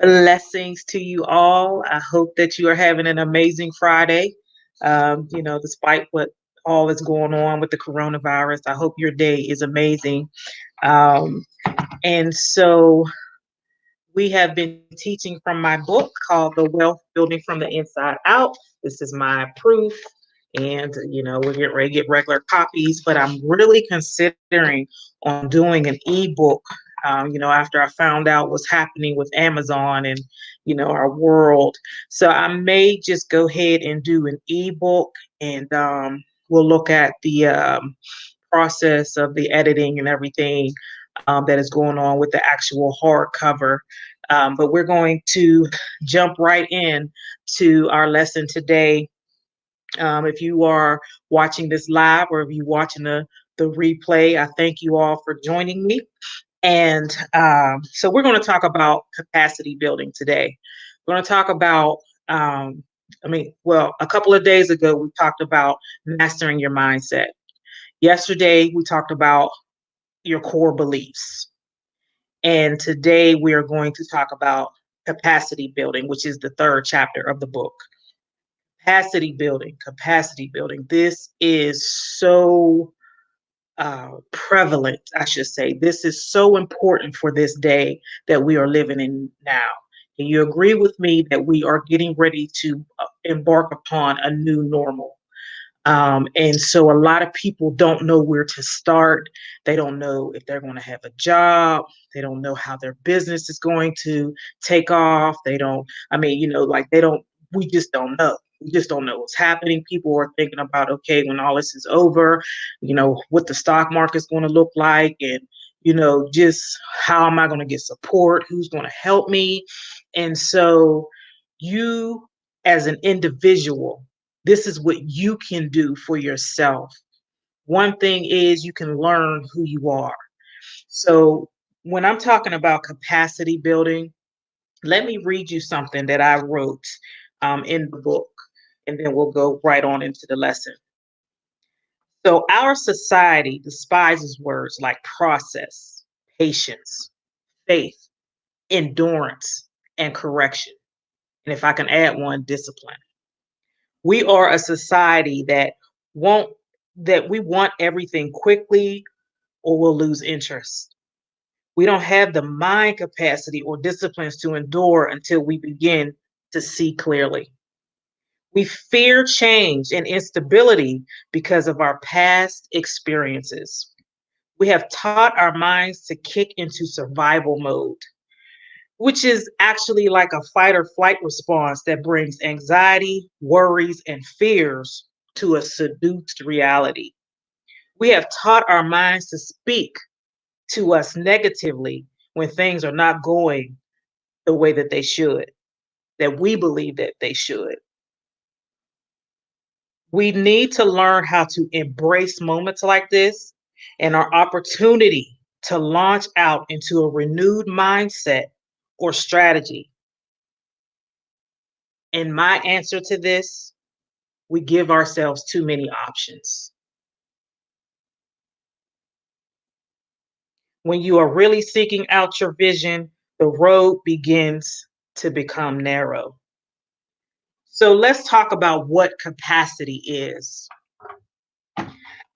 Blessings to you all. I hope that you are having an amazing Friday. Despite what all is going on with the coronavirus, I hope your day is amazing. Um, and so we have been teaching from my book called The Wealth Building from the Inside Out. This is my proof. And, we're getting ready to get regular copies, but I'm really considering on doing an ebook. After I found out what's happening with Amazon and, our world. So I may just go ahead and do an ebook and we'll look at the process of the editing and everything that is going on with the actual hardcover. But we're going to jump right in to our lesson today. If you are watching this live or if you're watching the replay, I thank you all for joining me. And so we're going to talk about capacity building today. We're going to talk about, a couple of days ago, we talked about mastering your mindset. Yesterday, we talked about your core beliefs. And today, we are going to talk about capacity building, which is the third chapter of the book. Capacity building, capacity building. This is so prevalent, I should say. This is so important for this day that we are living in now. Can you agree with me that we are getting ready to embark upon a new normal? And so a lot of people don't know where to start. They don't know if they're going to have a job. They don't know how their business is going to take off. We just don't know. We just don't know what's happening. People are thinking about, okay, when all this is over, what the stock market's going to look like and, just how am I going to get support? Who's going to help me? And so you as an individual, this is what you can do for yourself. One thing is you can learn who you are. So when I'm talking about capacity building, let me read you something that I wrote in the book, and then we'll go right on into the lesson. So our society despises words like process, patience, faith, endurance, and correction. And if I can add one, discipline. We are a society won't that we want everything quickly or we'll lose interest. We don't have the mind capacity or disciplines to endure until we begin to see clearly. We fear change and instability because of our past experiences. We have taught our minds to kick into survival mode, which is actually like a fight or flight response that brings anxiety, worries, and fears to a seduced reality. We have taught our minds to speak to us negatively when things are not going the way that they should, that we believe that they should. We need to learn how to embrace moments like this and our opportunity to launch out into a renewed mindset or strategy. And my answer to this, we give ourselves too many options. When you are really seeking out your vision, the road begins to become narrow. So let's talk about what capacity is.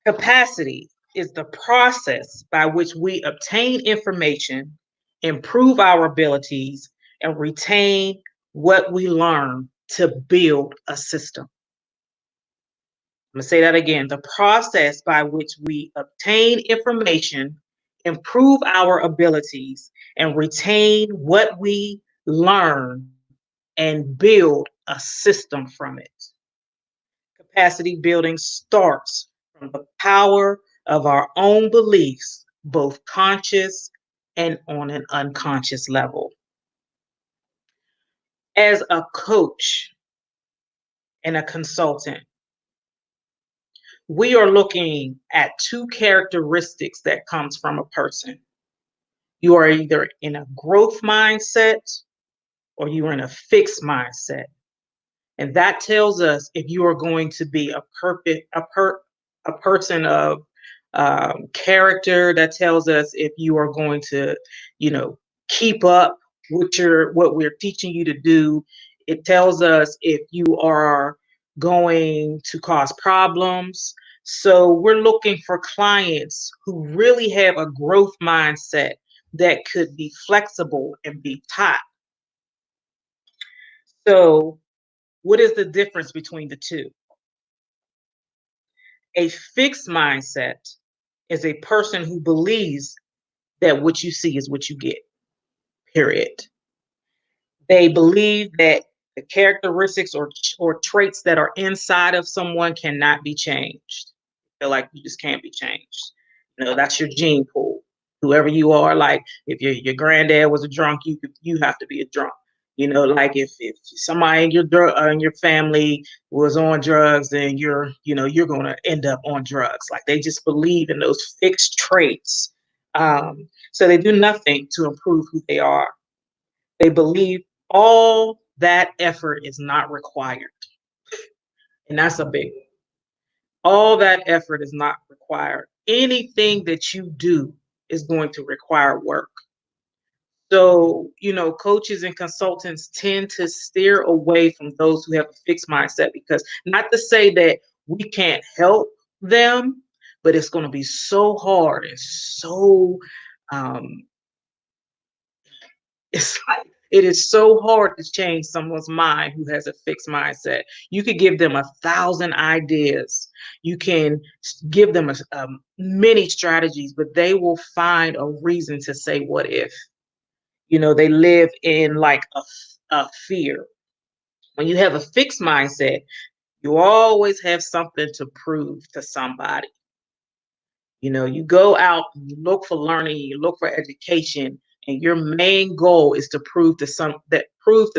Capacity is the process by which we obtain information, improve our abilities, and retain what we learn to build a system. I'm going to say that again. The process by which we obtain information, improve our abilities, and retain what we learn and build a system from it. Capacity building starts from the power of our own beliefs, both conscious and on an unconscious level. As a coach and a consultant, we are looking at two characteristics that comes from a person. You are either in a growth mindset or you are in a fixed mindset. And that tells us if you are going to be a person of character. That tells us if you are going to, keep up what we're teaching you to do. It tells us if you are going to cause problems. So we're looking for clients who really have a growth mindset that could be flexible and be taught. So what is the difference between the two? A fixed mindset is a person who believes that what you see is what you get, period. They believe that the characteristics or traits that are inside of someone cannot be changed. Feel like you just can't be changed. That's your gene pool. Whoever you are, like if your granddad was a drunk, you have to be a drunk. Like if somebody in your family was on drugs, then you're gonna end up on drugs. Like they just believe in those fixed traits. So they do nothing to improve who they are. They believe all that effort is not required. And that's a big one. All that effort is not required. Anything that you do is going to require work. So, coaches and consultants tend to steer away from those who have a fixed mindset, because not to say that we can't help them, but it's going to be so hard and so um, it's like it is so hard to change someone's mind who has a fixed mindset. You could give them 1,000 ideas. You can give them many strategies, but they will find a reason to say, what if? They live in like a fear. When you have a fixed mindset, you always have something to prove to somebody. You go out, you look for learning, you look for education, and your main goal is to prove to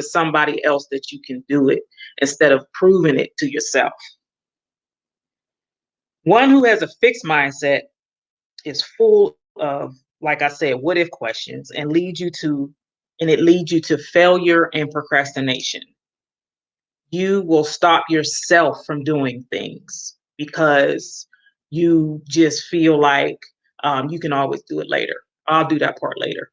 somebody else that you can do it instead of proving it to yourself. One who has a fixed mindset is full of, like I said, what if questions, and it leads you to failure and procrastination. You will stop yourself from doing things because you just feel like you can always do it later. I'll do that part later.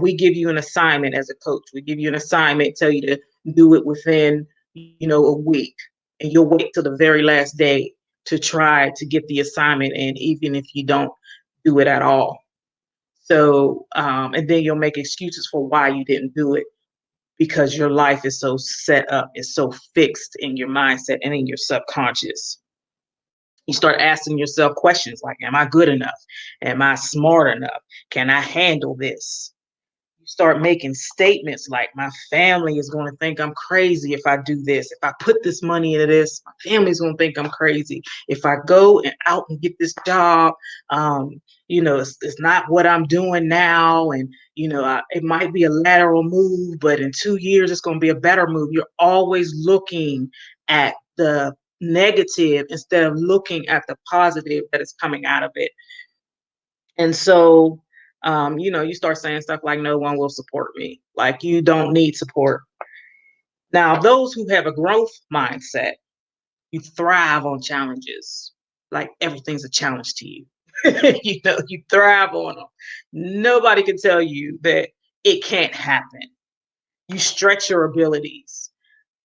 We give you an assignment as a coach. We give you an assignment, tell you to do it within, a week, and you'll wait till the very last day to try to get the assignment, and even if you don't do it at all. So, and then you'll make excuses for why you didn't do it, because your life is so set up, it's so fixed in your mindset and in your subconscious. You start asking yourself questions like, am I good enough? Am I smart enough? Can I handle this? You start making statements like, my family is going to think I'm crazy if I do this. If I put this money into this, my family's going to think I'm crazy. If I go and out and get this job, it's not what I'm doing now. And, it might be a lateral move, but in 2 years, it's going to be a better move. You're always looking at the negative instead of looking at the positive that is coming out of it. And so, you start saying stuff like, no one will support me. Like, you don't need support. Now, those who have a growth mindset, you thrive on challenges. Like, everything's a challenge to you. You thrive on them. Nobody can tell you that it can't happen. You stretch your abilities.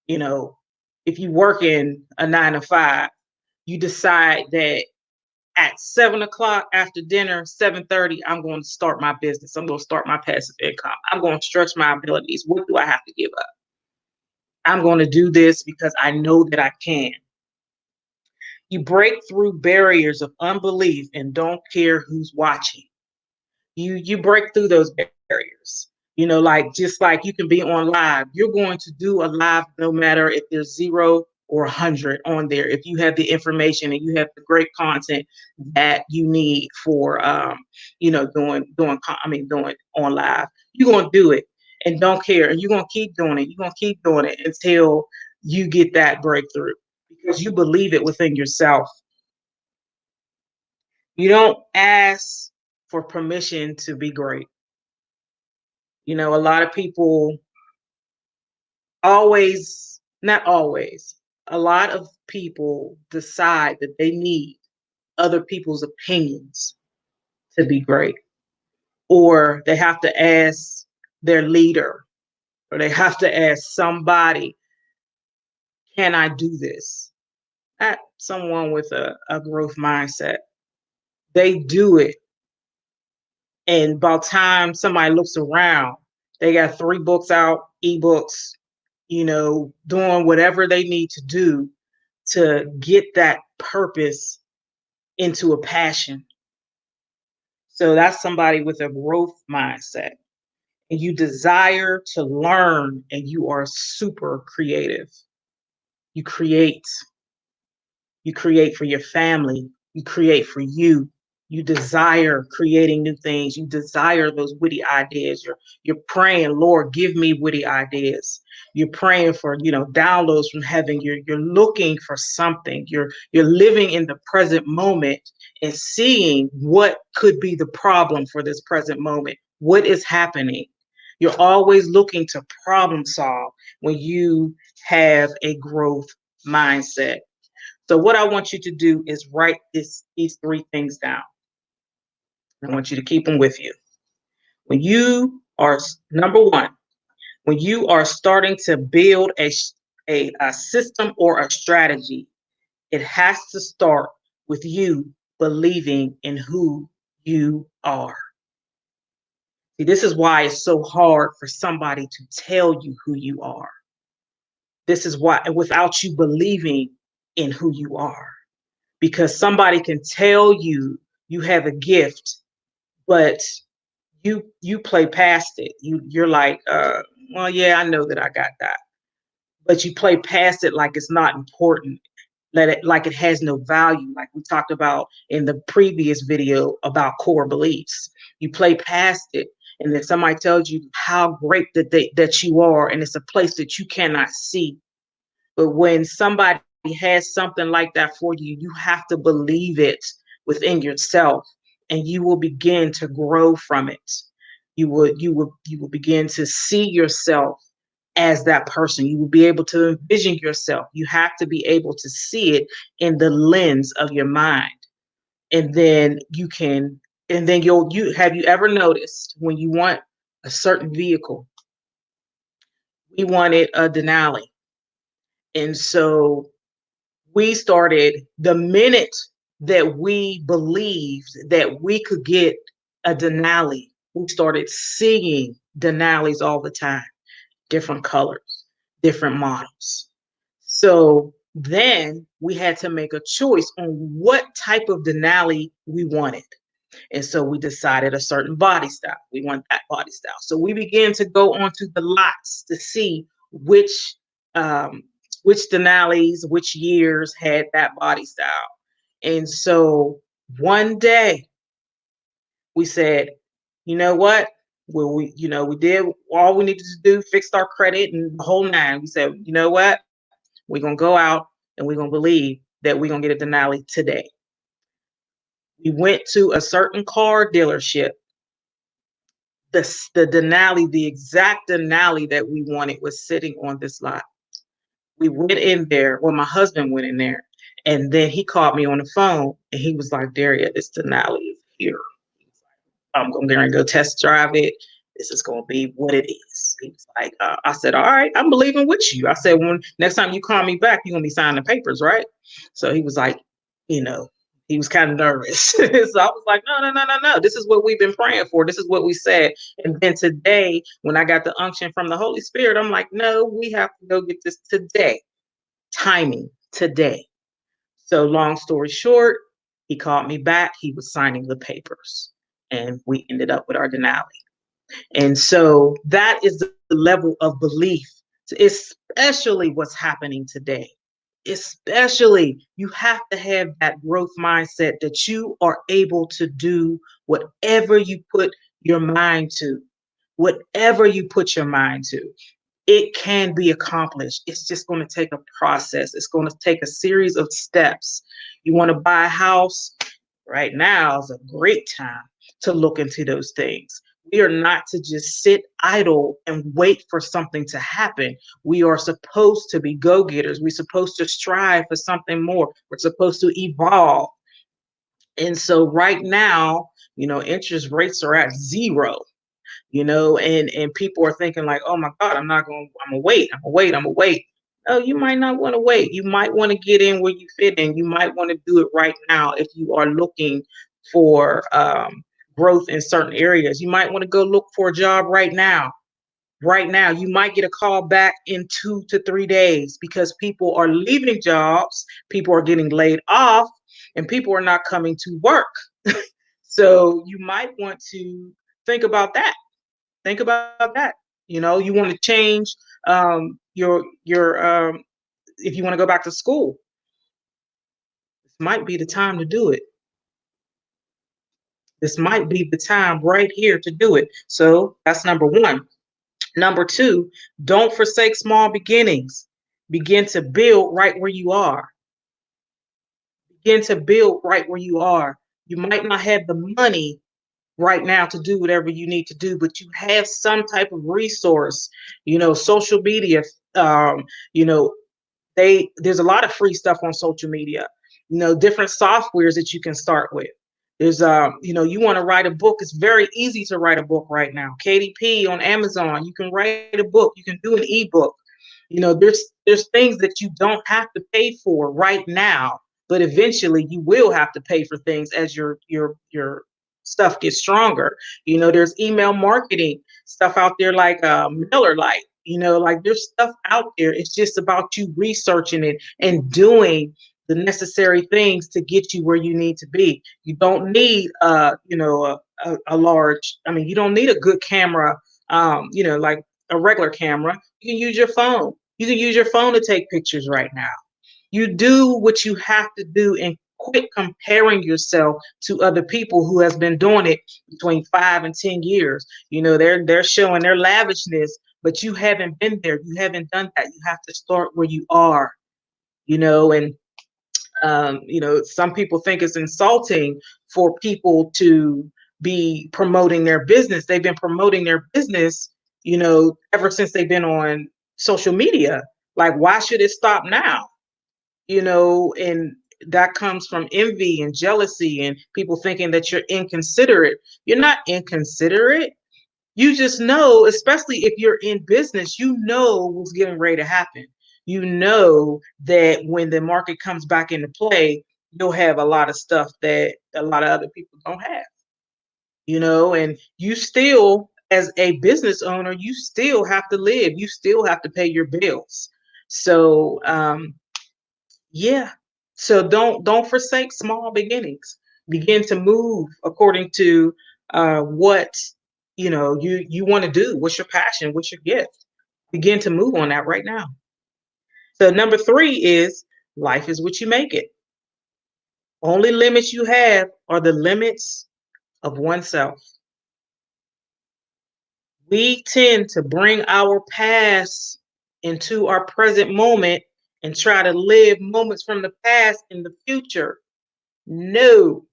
You know, if you work in a 9 to 5, you decide that at 7 o'clock after dinner, 7:30, I'm going to start my business. I'm going to start my passive income. I'm going to stretch my abilities. What do I have to give up? I'm going to do this because I know that I can. You break through barriers of unbelief and don't care who's watching. You break through those barriers. Like, just like you can be on live, you're going to do a live no matter if there's 0 or 100 on there. If you have the information and you have the great content that you need for doing on live, you're going to do it and don't care, and you're going to keep doing it. You're going to keep doing it until you get that breakthrough, because you believe it within yourself. You don't ask for permission to be great. A lot of people not always, a lot of people decide that they need other people's opinions to be great, or they have to ask their leader, or they have to ask somebody, can I do this? At someone with a growth mindset. They do it. And by the time somebody looks around, they got 3 books out, ebooks, doing whatever they need to do to get that purpose into a passion. So that's somebody with a growth mindset. And you desire to learn, and you are super creative. You create. You create for your family. You create for you. You desire creating new things. You desire those witty ideas. You're praying, Lord, give me witty ideas. You're praying for, downloads from heaven. You're looking for something. You're living in the present moment and seeing what could be the problem for this present moment. What is happening? You're always looking to problem solve when you have a growth mindset. So what I want you to do is write these 3 things down. I want you to keep them with you. When you are, number one, when you are starting to build a system or a strategy, it has to start with you believing in who you are. See, this is why it's so hard for somebody to tell you who you are. This is why, without you believing in who you are, because somebody can tell you you have a gift, but you play past it. You're like, well, yeah, I know that I got that, but you play past it like it's not important. Let it like it has no value, like we talked about in the previous video about core beliefs. You play past it, and then somebody tells you how great that you are, and it's a place that you cannot see. But when somebody has something like that for you, you have to believe it within yourself, and you will begin to grow from it. You will begin to see yourself as that person. You will be able to envision yourself. You have to be able to see it in the lens of your mind. And then you have you ever noticed when you want a certain vehicle, we wanted a Denali. And so we started the minute that we believed that we could get a Denali, we started seeing Denalis all the time, different colors, different models. So then we had to make a choice on what type of Denali we wanted. And so we decided a certain body style. We want that body style. So we began to go onto the lots to see um, which Denali's, which years had that body style. And so one day we said, you know what? Well, we did all we needed to do, fixed our credit and the whole nine. We said, you know what? We're gonna go out and we're gonna believe that we're gonna get a Denali today. We went to a certain car dealership. The Denali, the exact Denali that we wanted, was sitting on this lot. We went in there. Well, my husband went in there, and then he called me on the phone, and he was like, "Daria, this Denali is here. I'm going to go test drive it. This is going to be what it is." He was like, I said, "All right, I'm believing with you." I said, "When next time you call me back, you're going to be signing the papers, right?" So he was like, you know, he was kind of nervous. So I was like, no, no, no, no, no. This is what we've been praying for. This is what we said. And then today, when I got the unction from the Holy Spirit, I'm like, no, we have to go get this today. Timing today. So long story short, he called me back. He was signing the papers, and we ended up with our Denali. And so that is the level of belief, especially what's happening today. Especially, you have to have that growth mindset that you are able to do whatever you put your mind to. Whatever you put your mind to, it can be accomplished. It's just going to take a process. It's going to take a series of steps. You want to buy a house? Right now is a great time to look into those things. We are not to just sit idle and wait for something to happen. We are supposed to be go-getters. We're supposed to strive for something more. We're supposed to evolve. And so right now, interest rates are at zero. and people are thinking like, oh my God, I'm gonna wait, I'm gonna wait. No, you might not want to wait. You might want to get in where you fit in. You might want to do it right now if you are looking for growth in certain areas. You might want to go look for a job right now. Right now, you might get a call back in 2 to 3 days because people are leaving jobs, people are getting laid off, and people are not coming to work. So you might want to think about that. Think about that. You want to change your if you want to go back to school, this might be the time to do it. This might be the time right here to do it. So that's number one. Number two, don't forsake small beginnings. Begin to build right where you are. Begin to build right where you are. You might not have the money right now to do whatever you need to do, but you have some type of resource, social media, um, you know, there's a lot of free stuff on social media, different softwares that you can start with. There's you want to write a book, it's very easy to write a book right now. KDP on Amazon, you can write a book, you can do an ebook. There's things that you don't have to pay for right now, but eventually you will have to pay for things as your stuff gets stronger. There's email marketing stuff out there like MailerLite. Like there's stuff out there. It's just about you researching it and doing the necessary things to get you where you need to be. You don't need a large, I mean, you don't need a good camera, like a regular camera. You can use your phone. You can use your phone to take pictures right now. You do what you have to do and quit comparing yourself to other people who has been doing it between 5 and 10 years. They're showing their lavishness, but you haven't been there. You haven't done that. You have to start where you are. And some people think it's insulting for people to be promoting their business. They've been promoting their business, ever since they've been on social media. Like, why should it stop now? And that comes from envy and jealousy and people thinking that you're inconsiderate. You're not inconsiderate. You just know, especially if you're in business, what's getting ready to happen. That when the market comes back into play, you'll have a lot of stuff that a lot of other people don't have, and you still, as a business owner, you still have to live, you still have to pay your bills. So, yeah. So don't forsake small beginnings. Begin to move according to what you want to do. What's your passion? What's your gift? Begin to move on that right now. So number three is life is what you make it. Only limits you have are the limits of oneself. We tend to bring our past into our present moment and try to live moments from the past in the future. No,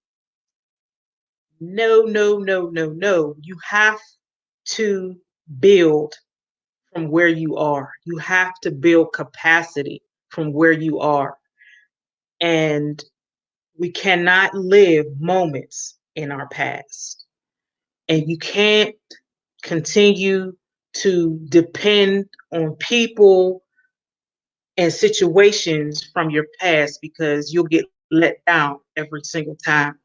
no, no, no, no, no. You have to build from where you are. You have to build capacity from where you are. And we cannot live moments in our past. And you can't continue to depend on people and situations from your past because you'll get let down every single time.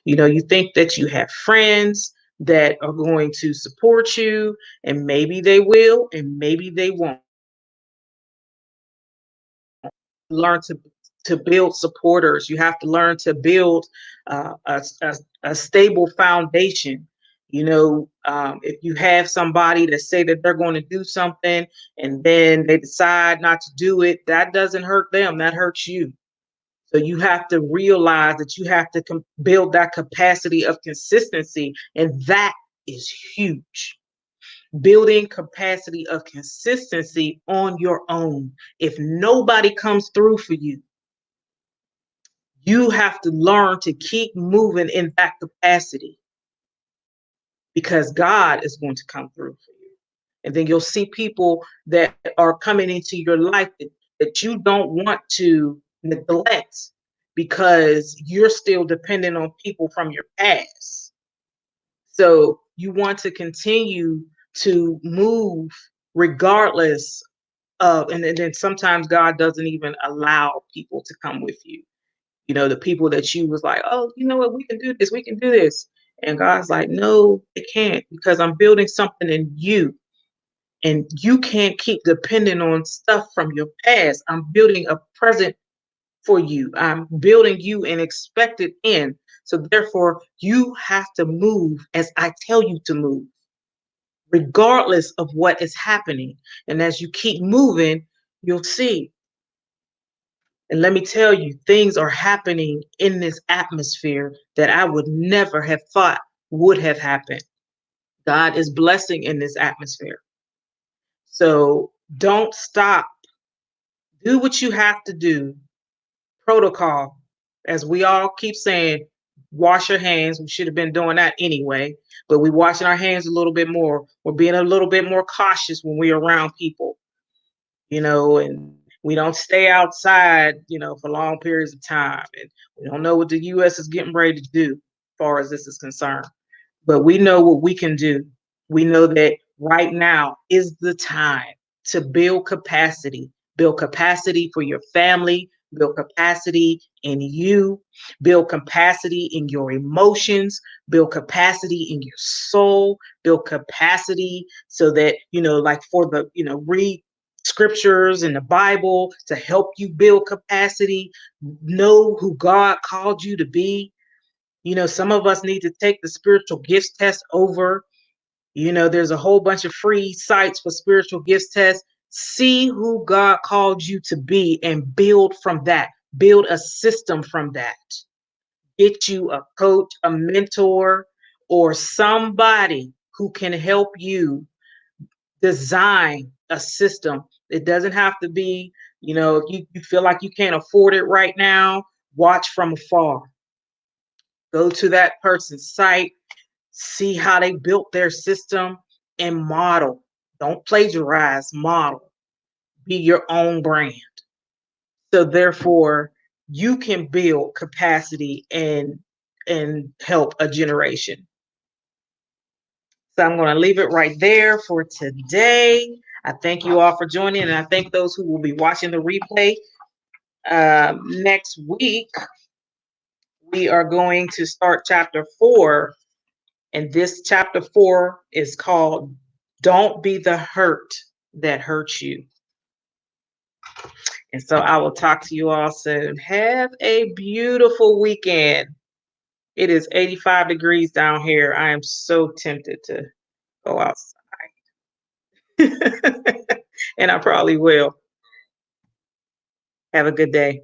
You think that you have friends that are going to support you, and maybe they will, and maybe they won't. Learn to build supporters. You have to learn to build a stable foundation. If you have somebody that say that they're going to do something and then they decide not to do it, that doesn't hurt them. That hurts you. So you have to realize that you have to build that capacity of consistency, and that is huge. Building capacity of consistency on your own. If nobody comes through for you, you have to learn to keep moving in that capacity because God is going to come through for you. And then you'll see people that are coming into your life that you don't want to neglect because you're still dependent on people from your past. So you want to continue to move regardless of, and then sometimes God doesn't even allow people to come with you. The people that you was like, oh, you know what, we can do this, we can do this. And God's like, no, it can't, because I'm building something in you. And you can't keep depending on stuff from your past. I'm building a present for you. I'm building you an expected end. So therefore, you have to move as I tell you to move, regardless of what is happening. And as you keep moving, you'll see. And let me tell you, things are happening in this atmosphere that I would never have thought would have happened. God is blessing in this atmosphere. So don't stop. Do what you have to do. Protocol, as we all keep saying, wash your hands. We should have been doing that anyway, but we're washing our hands a little bit more. We're being a little bit more cautious when we're around people, and we don't stay outside, for long periods of time. And we don't know what the U.S. is getting ready to do as far as this is concerned. But we know what we can do. We know that right now is the time to build capacity for your family, build capacity in you, build capacity in your emotions, build capacity in your soul, build capacity so that, like for the, read scriptures in the Bible to help you build capacity, know who God called you to be. Some of us need to take the spiritual gifts test over. There's a whole bunch of free sites for spiritual gifts tests. See who God called you to be and build from that. Build a system from that. Get you a coach, a mentor, or somebody who can help you design a system. It doesn't have to be, if you feel like you can't afford it right now, watch from afar. Go to that person's site, see how they built their system, and model. Don't plagiarize, model. Be your own brand. So therefore, you can build capacity and help a generation. So I'm going to leave it right there for today. I thank you all for joining, and I thank those who will be watching the replay. Next week, we are going to start chapter 4. And this chapter 4 is called Don't Be the Hurt That Hurts You. And so I will talk to you all soon. Have a beautiful weekend. It is 85 degrees down here. I am so tempted to go outside. And I probably will. Have a good day.